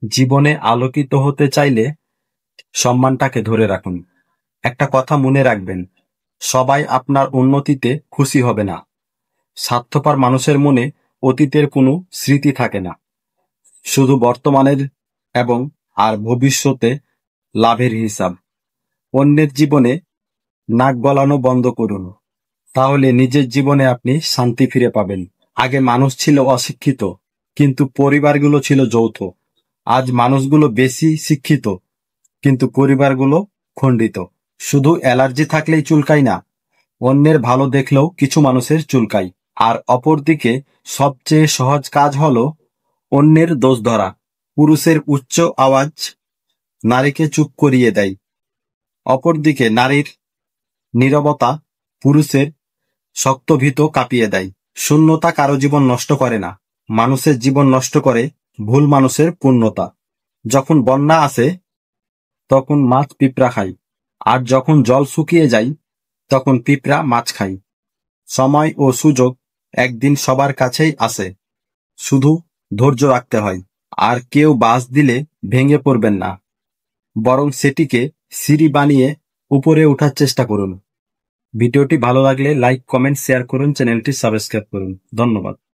জীবনে আলোকিত হতে চাইলে সম্মানটাকে ধরে রাখুন। একটা কথা মনে রাখবেন, সবাই আপনার উন্নতিতে খুশি হবে না। স্বার্থপর মানুষের মনে অতীতের কোনো স্মৃতি থাকে না, শুধু বর্তমানের এবং আর ভবিষ্যতে লাভের হিসাব। অন্যের জীবনে নাক গলানো বন্ধ করুন, তাহলে নিজের জীবনে আপনি শান্তি ফিরে পাবেন। আগে মানুষ ছিল অশিক্ষিত, কিন্তু পরিবারগুলো ছিল যৌথ। আজ মানুষগুলো বেশি শিক্ষিত, কিন্তু পরিবারগুলো খণ্ডিত। শুধু অ্যালার্জি থাকলেই চুলকায় না, অন্যের ভালো দেখলেও কিছু মানুষের চুলকায়। আর অপরদিকে সবচেয়ে সহজ কাজ হলো অন্যের দোষ ধরা। পুরুষের উচ্চ আওয়াজ নারীকে চুপ করিয়ে দেয়, অপরদিকে নারীর নীরবতা পুরুষের শক্ত ভীত কাঁপিয়ে দেয়। শূন্যতা কারো জীবন নষ্ট করে না, মানুষের জীবন নষ্ট করে ভুল মানুষের পূর্ণতা। যখন বন্যা আসে তখন মাছ পিঁপড়া খায়, আর যখন জল শুকিয়ে যায় তখন পিঁপড়া মাছ খায়। সময় ও সুযোগ একদিন সবার কাছেই আসে, শুধু ধৈর্য রাখতে হয়। আর কেউ বাঁশ দিলে ভেঙে পড়বেন না, বরং সেটিকে সিঁড়ি বানিয়ে উপরে ওঠার চেষ্টা করুন। ভিডিওটি ভালো লাগলে লাইক, কমেন্ট, শেয়ার করুন, চ্যানেলটি সাবস্ক্রাইব করুন। ধন্যবাদ।